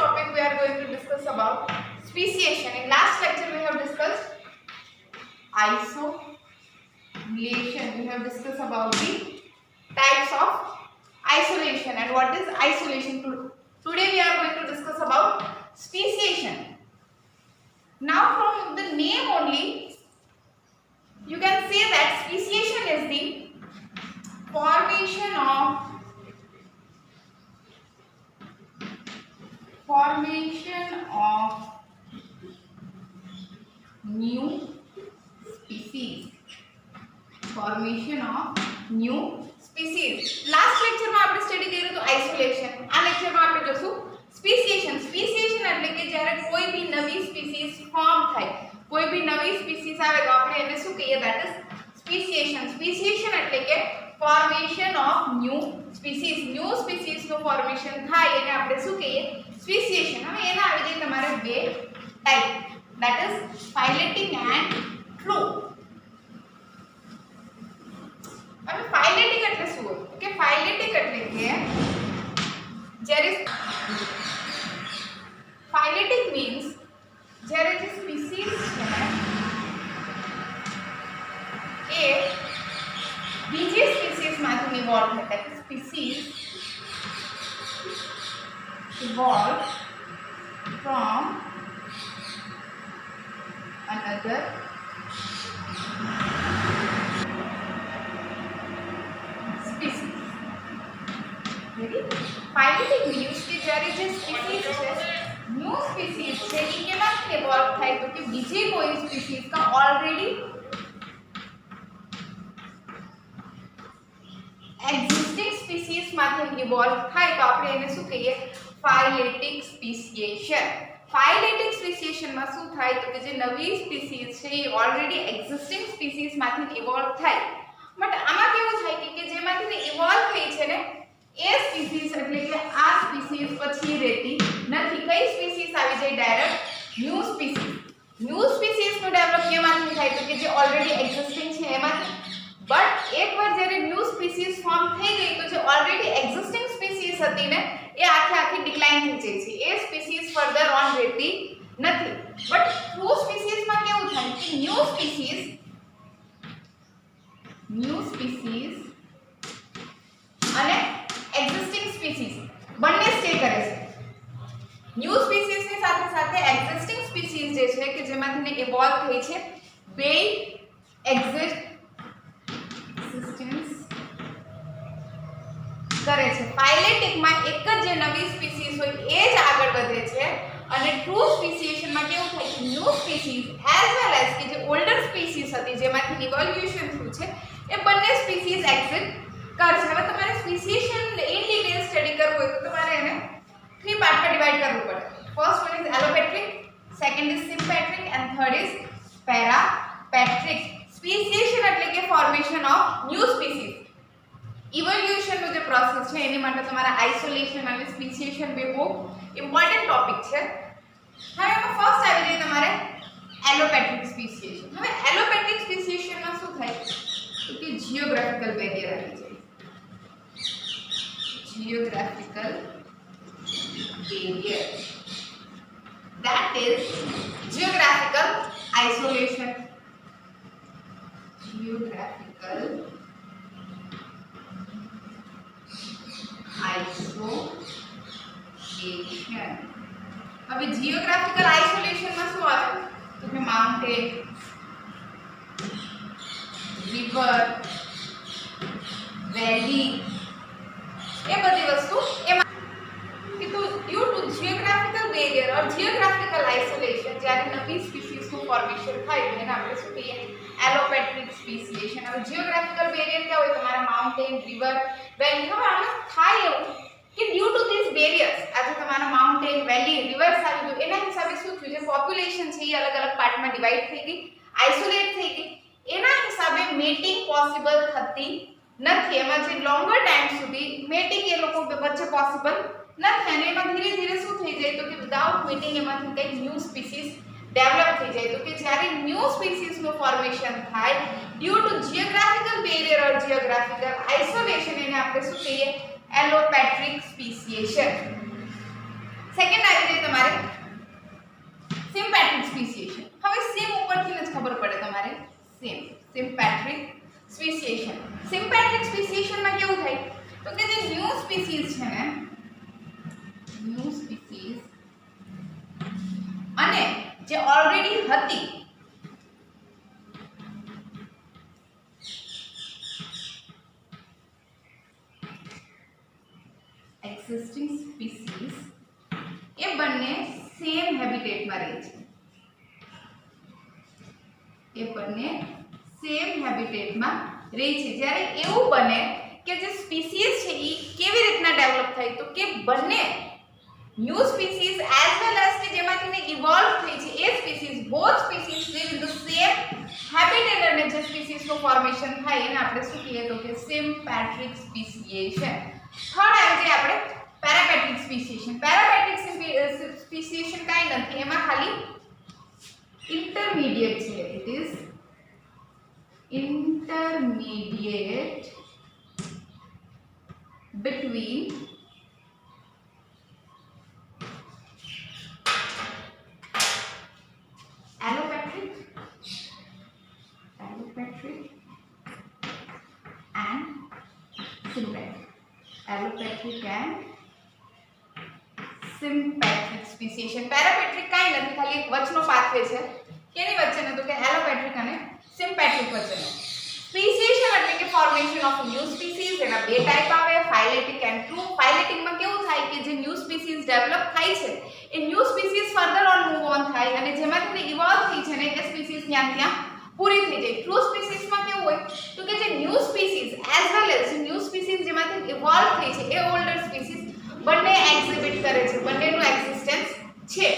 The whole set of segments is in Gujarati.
topic we are going to discuss about speciation. In last lecture we have discussed isolation. We have discussed about the types of isolation and what is isolation. Today we are going to discuss about speciation. Now from the name only you can say that speciation is the formation of new species. Formation of new species. Last lecture માં આપણે સ્ટડી કર્યું તો આઇસોલેશન. આ લેક્ચર માં આપણે જોશું સ્પેસિએશન. સ્પેસિએશન એટલે કે જ્યારે કોઈ બી નવી સ્પીસીઝ ફોર્મ થાય, કોઈ બી નવી સ્પીસીઝ આવે તો આપણે એને શું કહીએ? That is સ્પેસિએશન. સ્પેસિએશન એટલે કે formation of new species. New species નું ફોર્મેશન થાય એને આપણે શું કહીએ? સ્પેસિએશન. હવે એના આવી જાય તમારે બે type, that is phyletic and true. હવે ફાઇલેટિક એટલે શું હોય? કે ફાઇલેટિક એટલે કે જ્યારે ફાઇલેટિક મીન્સ જ્યારે જે સ્પીસીઝ છે એ બીજી સ્પીસીઝ માંથી ઇવોલ્વ થતા, કે species evolve from another species. Phyletic means કે જ્યારે જે સ્પીસીઝ છે, ન્યુ સ્પીસીઝ છે, એ કેમાંથી ઇવોલ્વ થાય તો કે બીજી કોઈ સ્પીસીઝ का ઓલરેડી એક્ઝિસ્ટિંગ સ્પીસીઝ માંથી ઇવોલ્વ થાય તો આપણે એને શું કહીએ? ફાઇલેટિક સ્પેસિએશન. ફાઇલેટિક સ્પેસિએશન માં શું થાય તો કે જે નવી સ્પીસીઝ છે એ ઓલરેડી એક્ઝિસ્ટિંગ સ્પીસીઝ માંથી ઇવોલ્વ થાય. બટ આમાં કેવું થાય કે જેમાંથી ઇવોલ્વ થઈ છે ને એ સ્પીસીઝ એટલે કે આ સ્પીસીઝ પછી રહેતી નથી. કઈ સ્પીસીઝ આવી જાય? Direct new species. New species નું ડેવલપ કેમાંથી થાય તો કે જે ઓલરેડી એક્ઝિસ્ટિંગ છે એમાંથી. બટ એકવાર જ્યારે ન્યુ સ્પીસીઝ ફોર્મ થઈ ગઈ તો જે ઓલરેડી એક્ઝિસ્ટિંગ સ્પીસીઝ હતી ને એ આખી ડિક્લાઇન થઈ જાય છે. એ સ્પીસીઝ ફર્ધર ઓન રહેતી નથી. બટ ટ્રુ સ્પીસીઝ માં કેવું થાય કે ન્યુ સ્પીસીઝ અને એક્ઝિસ્ટિંગ સ્પીસીઝ બંને સ્ટે કરે છે. ન્યુ સ્પીસીઝ ની સાથે સાથે એક્ઝિસ્ટિંગ સ્પીસીઝ જે છે કે જેમાંથી ઇવોલ્વ થઈ છે બે એક્ઝિસ્ટન્સ કરે છે. ફાઇલેટિક માં એક જ જે નવી સ્પીસીઝ હોય એ જ આગળ વધે છે અને ટ્રુ સ્પેસિએશન માં કેવું થાય કે new species as well as કે જે ઓલ્ડર સ્પીસીઝ હતી જેમાંથી ઇવોલ્યુશન થયું છે એ બંને સ્પીસીઝ એક્ઝિસ્ટ કરશે. હવે તમારે સ્પેસિએશન ઇન ડિટેલ સ્ટડી કરવું હોય તો તમારે એને 3 પાર્ટમાં ડિવાઇડ કરવું પડે. First one is allopatric, second is sympatric and third is parapatric. Speciation એટલે કે formation of new species. Evolution નો જે પ્રોસેસ છે એની માટે તમારા આઇસોલેશન અને સ્પેસિએશન બે બહુ ઇમ્પોર્ટન્ટ ટોપિક છે. હવે એમાં ફર્સ્ટ આવી જાય તમારે એલોપેટ્રિક સ્પેસિએશન. હવે એલોપેટ્રિક સ્પેસિએશન માં શું થાય તો કે જીઓગ્રાફિકલ બેરિયર આવી જાય. Geographical barrier, that is geographical isolation. Geographical isolation. હવે જીઓગ્રાફિકલ આઇસોલેશન માં શું આવે તો કે માઉન્ટેન, રિવર, વેલી એ બધી વસ્તુ એમાં કે તો due to geographical barrier or geographical isolation જ્યારે નવી સ્પીસીઝ નું ફોર્મેશન થાય તો એને આપણે શું કહીએ? એલોપેટ્રિક સ્પેસિએશન. હવે જીઓગ્રાફિકલ બેરિયર ક્યાં હોય? તમારા માઉન્ટેન, રિવર, વેલી. હવે આમાં થાય એવું કે ડ્યુ ટુ ધીસ બેરિયર્સ આજે તમારા માઉન્ટેન, વેલી, રિવર્સ આવી ગયું એના હિસાબે શું થયું? જે પોપ્યુલેશન છે એ અલગ અલગ પાર્ટમાં ડિવાઈડ થઈ ગઈ, આઇસોલેટ થઈ ગઈ. એના હિસાબે મેટિંગ પોસિબલ થતી નથી. એમાં જે લોંગર ટાઈમ સુધી મેટિંગ એ લોકો વચ્ચે પોસિબલ નથી અને એમાં ધીરે ધીરે શું થઈ જાય તો કે વિધાઉટ મેટિંગ એમાંથી કંઈક ન્યૂ સ્પીસીઝ ડેવલપ થઈ જાય. તો કે જ્યારે ન્યૂ સ્પીસીઝ નું ફોર્મેશન થાય due to geographical barrier or geographical isolation એને આપણે શું કહીએ? એલોપેટ્રિક સ્પેસિએશન. સેકન્ડ આવી સ્પીસીઝ અને જે ઓલરેડી હતી એક્ઝિસ્ટિંગ સ્પીસીઝ એ બંને સેમ હેબિટેટમાં રહે છે. એ બંને સેમ હેબિટેટમાં રહે છે. જ્યારે એવું બને કે જે સ્પીસીઝ છે એ કેવી રીતના ડેવલપ થાય તો કે બંને new species as well as કે જેમાંથી ઇવોલ્વ થઈ છે એ species both species live in the same habitat અને જે સ્પીસીઝનું ફોર્મેશન થાય એને આપણે શું કહીએ તો કે સિમ્પેટ્રિક સ્પીસિએશન. થર્ડ આવે છે આપણે પેરાપેટ્રિક સ્પીસિએશન. પેરાપેટ્રિક સ્પીસિએશન કાંઈ નથી, એમાં ખાલી intermediate છે. It is intermediate between allopatric and sympatric. Allopatric and sympatric speciation. Parapatric કાંઈ નથી, ખાલી એક વચનો પાથવે છે. કેની વચ્ચેનો તો કે એલોપેટ્રિક અને સિમ્પેટ્રિક વચ્ચેનો. સ્પીસિએશન એટલે કે ફોર્મેશન ઓફ ન્યૂ સ્પીસીઝ. એના બે ટાઈપ આવે, ફાઇલેટિક એન્ડ ટ્રુ. ફાઇલેટિકમાં કેવું થાય કે જે ન્યૂ સ્પીસીઝ ડેવલપ થાય છે એ new species further on move on થાય અને જેમાંથી ઇવોલ્વ થઈ છે ને એ સ્પીસીઝ ત્યાં પૂરી થઈ જાય. ટ્રુ સ્પીસીઝમાં કેવું હોય તો કે જે new species as well as new species જેમાંથી ઇવોલ્વ થઈ છે એ ઓલ્ડર સ્પીસીઝ બંને એક્ઝિબિટ કરે છે, બંનેનું એક્ઝિસ્ટન્સ છે.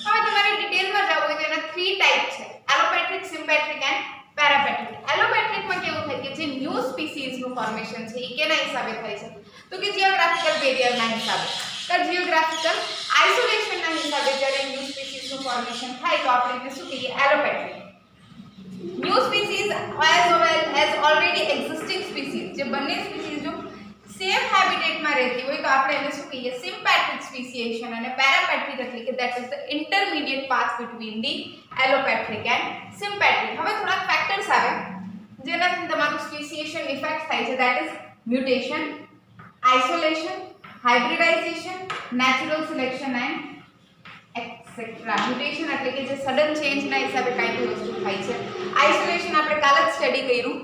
હવે તમારે ડિટેલમાં જવું હોય તો એના 3 ટાઈપ છે: એલોપેટ્રિક, સિમ્પેટ્રિક એન્ડ પેરાપેટ્રિક. એલોપેટ્રિકમાં કેવું થાય કે જે ન્યૂ સ્પીસીઝનું ફોર્મેશન છે એ કેના હિસાબે થાય છે તો કે જીઓગ્રાફિકલ બેરિયરના હિસાબે. તો જીઓગ્રાફિકલ આઇસોલેશનના હિસાબે જ્યારે ન્યૂ સ્પીસીઝનું ફોર્મેશન થાય તો આપણે એને શું કહીએ? Allopatric. New species as well as already existing species, જે બંને સ્પીસીઝ જો સેમ હેબિટેટમાં રહેતી હોય તો આપણે એને શું કહીએ? સિમ્પેટ્રિક સ્પીસિએશન. અને પેરાપેટ્રિક એટલે કે that is the intermediate path between the allopatric and sympatric. હવે થોડાક ફેક્ટર્સ આવે જેનાથી તમારું સ્પીસિએશન ઇફેક્ટ થાય છે. That is mutation, isolation, hybridisation, natural selection and etcetera. Mutation એટલે કે જે સડન ચેન્જના હિસાબે કાંઈ વસ્તુ થાય છે. આઇસોલેશન આપણે કાલ જ સ્ટડી કર્યું.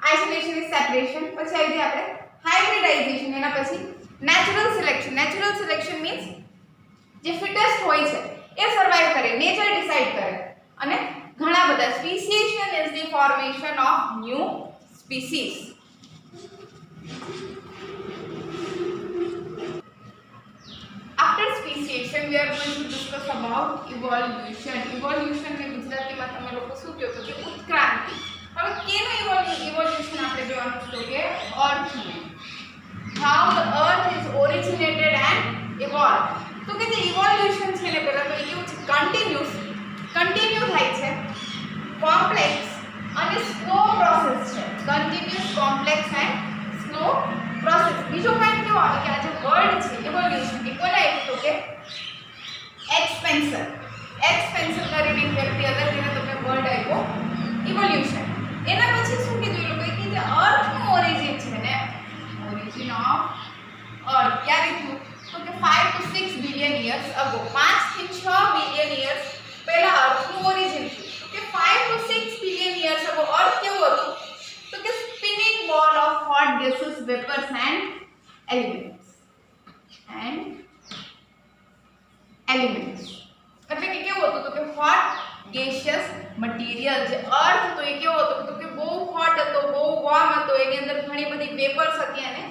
Isolation is separation. પછી આવી જાય આપણે હાઇબ્રિડાઇઝેશન. એના પછી natural selection. Natural selection means જે ફિટેસ્ટ હોય છે એ સર્વાઇવ કરે, નેચર ડિસાઇડ કરે. અને ઘણા બધા speciation is the formation of new species. After speciation we are going to discuss about evolution. Evolution ને ગુજરાતીમાં તમે લોકો શું કહો છો કે ઉત્ક્રાંતિ. હવે કેનું evolution આપણે જોવાનું છે કે અર્થનું. How the earth is originated and evolved. તો કે જે evolution છે ને પહેલા તો એ કેવું છે? કન્ટિન્યુ થાય છે, કોમ્પ્લેક્સ અને સ્લો પ્રોસેસ છે. Continuous, complex and slow process. બીજો પોઈન્ટ કેવો આવે કે આ જે વર્ડ છે evolution એ કોને આપ્યું તો કે એક્સપેન્સર ના રીડિંગ કરતી અગર તેને તમને વર્ડ આપ્યો evolution. એના પછી શું કીધું એ લોકોએ કે જે અર્થનું ઓરિજિન છે ને, ઓરિજિન ઓફ અર્થ ક્યારે થયું તો કે 5 to 6 બિલિયન યર્સ અગો. 5 થી 6 બિલિયન યર્સ પહેલા અર્થનું ઓરિજિન થયું. તો કે 5 to 6 બિલિયન યર્સ અગો અર્થ કેવું હતું તો કે સ્પિનિંગ બોલ of hot gases, vapours and elements. એટલે કે કેવું હતું તો કે હોટ ગેસિયસ મટીરિયલ. જે અર્થ હતો એ કેવો હતો તો કે બહુ હોટ હતો, બહુ વોર્મ હતો, એની અંદર ઘણી બધી વેપર્સ હતી અને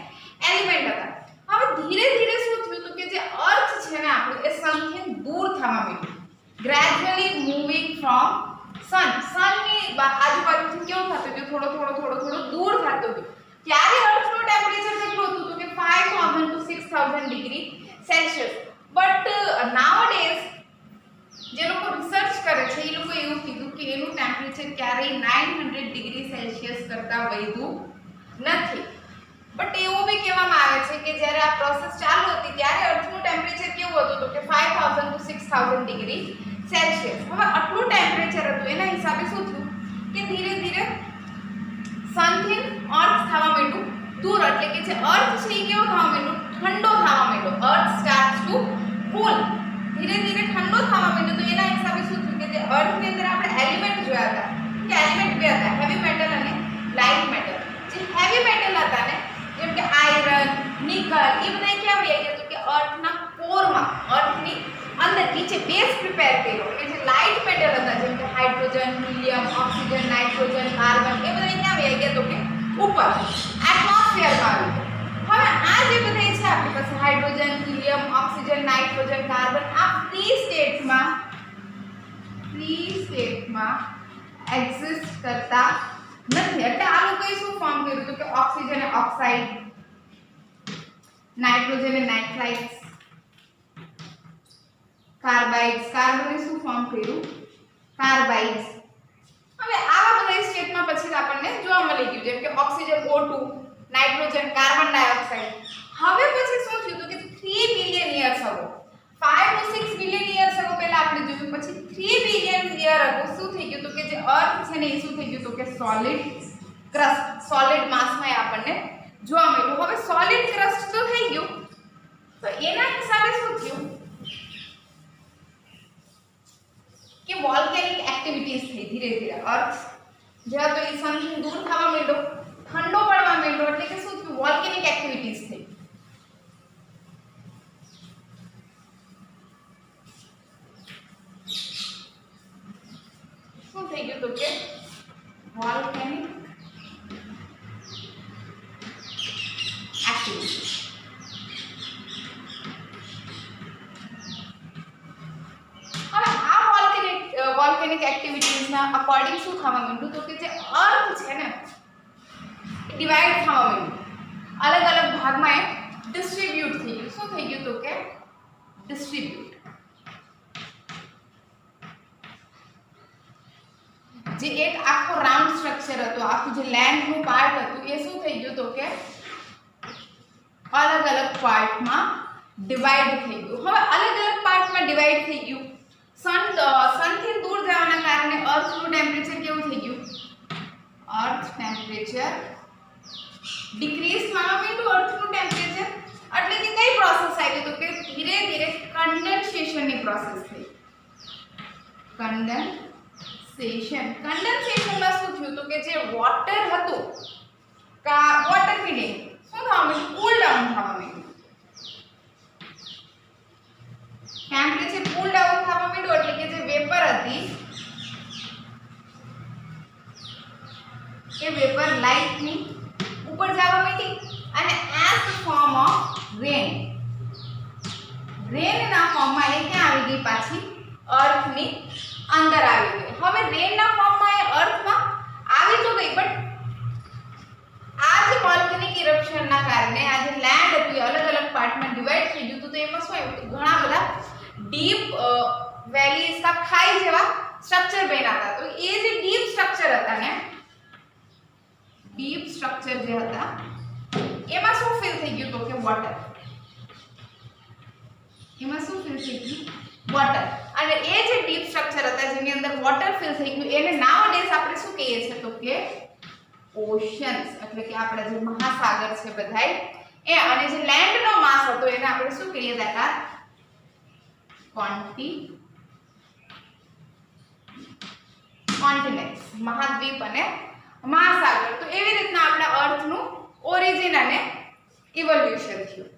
એલિમેન્ટ હતા. હવે ધીરે ધીરે શું થયું તો કે જે અર્થ છે ને આપણું એ સનથી દૂર થવા માંડ્યું. ગ્રેજ્યુઅલી મૂવિંગ ફ્રોમ સનની આજુબાજુથી કેવું થતું ગયું? થોડો દૂર થતું ગયું. ત્યારે અર્થનું ટેમ્પરેચર કેટલું હતું તો કે 5000 to 6000 ડિગ્રી સેલ્સિયસ. બટ નાઉઅડેઝ જે લોકો રિસર્ચ કરે છે એ લોકો એવું કીધું કે એનું ટેમ્પરેચર ક્યારેય 900 ડિગ્રી સેલ્સિયસ કરતાં વધ્યું નથી. બટ એવું બી કહેવામાં આવે છે કે જ્યારે આ પ્રોસેસ ચાલુ હતી ત્યારે અર્થનું ટેમ્પરેચર કેવું હતું તો કે 5000 to 6000 ડિગ્રી સેલ્સિયસ. હવે આટલું ટેમ્પરેચર હતું એના હિસાબે શું થયું કે ધીરે ધીરે સનથી અર્થ થવા માંડ્યું દૂર. એટલે કે જે અર્થ છે એ કેવો થવા માંડ્યો? ઠંડો થવા માંડ્યો. અર્થ સ્ટાર્ટ્સ ટુ કુલ ધીરે ધીરે ઠંડો થવા માંડ્યો તો એના હિસાબે શું થયું કે જે અર્થની અંદર આપણે એલિમેન્ટ જોયા હતા કે એલિમેન્ટ બે હતા, હેવી મેટલ અને લાઇટ મેટલ. જે હેવી મેટલ હતા ને જેમ કે આયરન, નિકલ, એ બધા ક્યાં આવી ગયા તો કે અર્થના કોરમાં, અર્થની અંદર નીચે બેઝ પ્રિપેર કર્યો. કે જે લાઇટ મેટલ હતા જેમ કે hydrogen, helium, oxygen, nitrogen, carbon, એ બધા ક્યાં આવી ગયા તો કે ઉપર એટમોસ્ફિયરમાં આવી ગયા. હવે આ જે બધા છે આપણી પાસે hydrogen, helium, oxygen, nitrogen, carbon, આ ફ્રી સ્ટેટમાં એક્ઝિસ્ટ કરતા નથી. એટલે આ લોકોએ શું ફોર્મ કર્યું તો કે ઓક્સિજન એ ઓક્સાઇડ, નાઇટ્રોજન એ નાઇટ્રાઇટ્સ, કાર્બાઇડ્સ, કાર્બન એ શું ફોર્મ કર્યું કાર્બાઇડ્સ. હવે આવા બધા સ્ટેટમાં પછી આપણને જોવા મળી ગયું જેમ કે oxygen O2, nitrogen, carbon dioxide. હવે પછી શું થયું તો કે 3 billion years ago, 5 to 6 billion years ago પહેલા આપણે જોયું, પછી 3 બિલિયન યર અગો શું થઈ ગયું તો કે જે અર્થ છે ને એ શું થઈ ગયું તો કે સોલિડ ક્રસ્ટ, સોલિડ માસમાં આપણને જોવા મળ્યું. હવે સોલિડ ક્રસ્ટ તો થઈ ગયું તો એના હિસાબે શું થયું કે વોલ્કેનિક એક્ટિવિટીઝ થઈ ધીરે ધીરે. અર્થ જ્યાં તો એ સનથી દૂર થવા માંડ્યો, ઠંડો પડવા માંડ્યો, એટલે કે શું થયું વોલ્કેનિક એક્ટિવિટીઝ થઈ. શું થઈ ગયું તો કે વોલ્કેનિક એક્ટિવિટીઝ. હવે આ વોલ્કેનિક એક્ટિવિટીઝના અકોર્ડિંગ શું થવા માંડ્યું તો કે જે અર્થ છે ને ડિવાઇડ થવા માંડ્યું, અલગ અલગ ભાગમાં એ ડિસ્ટ્રીબ્યુટ થઈ ગયું. શું થઈ ગયું તો કે ડિસ્ટ્રીબ્યુટ. જે એક આખો રાઉન્ડ સ્ટ્રક્ચર હતો, આખું જે લેન્ડનું પાર્ટ હતું એ શું થઈ ગયું તો કે અલગ અલગ પાર્ટમાં ડિવાઇડ થઈ ગયું. હવે અલગ અલગ પાર્ટમાં ડિવાઇડ થઈ ગયું. સનથી દૂર જવાના કારણે અર્થનું ટેમ્પરેચર કેવું થઈ ગયું, અર્થ ટેમ્પરેચર ડિક્રીઝ થવા માંડ્યું. અર્થનું ટેમ્પરેચર એટલે કે કઈ પ્રોસેસ આવી તો કે ધીરે ધીરે કન્ડેન્સેશનની પ્રોસેસ થઈ. કન્ડેન્સેશનમાં શું થયું તો કે જે વોટર હતું વોટર ફીલિંગ શું થવા માંડ્યું, કૂલ ડાઉન થવા માંડ્યું. ટેમ્પરેચર કૂલ ડાઉન થવા માંડ્યું એટલે કે જે વેપર હતી એ વેપર લાઇટની ઉપર જવા માંડી અને એઝ ધ ફોર્મ ઓફ રેન, રેનના ફોર્મમાં એ ક્યાં આવી ગઈ પાછી અર્થની અંદર આવી ગઈ. હવે રેનના ફોર્મમાં એ અર્થમાં આવી તો ગઈ, બટ આ જે વોલ્કેનિક ઇરપ્શનના કારણે આ જે લેન્ડ હતું એ અલગ અલગ પાર્ટમાં ડિવાઇડ થઈ ગયું. તો એમાં શું આવ્યું ઘણા બધા ડીપ વેલીઝ કા ખાઈ જેવા સ્ટ્રક્ચર બન્યા હતા. તો એ જે ડીપ સ્ટ્રક્ચર હતા ને, ડીપ સ્ટ્રક્ચર જે હતા એમાં શું ફિલ થઈ ગયું તો કે વોટર. એમાં શું ફિલ થઈ ગયું વોટર. અને એ જે ડીપ સ્ટ્રક્ચર હતા જેની અંદર વોટર ફિલ થઈ ગયું એને નાઉડેઝ આપણે શું કહીએ છીએ તો કે ઓશન્સ, એટલે કે આપણા જે મહાસાગર છે બધાય એ. અને જે લેન્ડનો માસ હતો એને આપણે શું કહીએ હતા કોન્ટિનેન્ટ્સ, મહાદ્વીપ અને મહાસાગર. તો એવી રીતના આપણા અર્થનું ઓરિજિન અને ઇવોલ્યુશન થયું.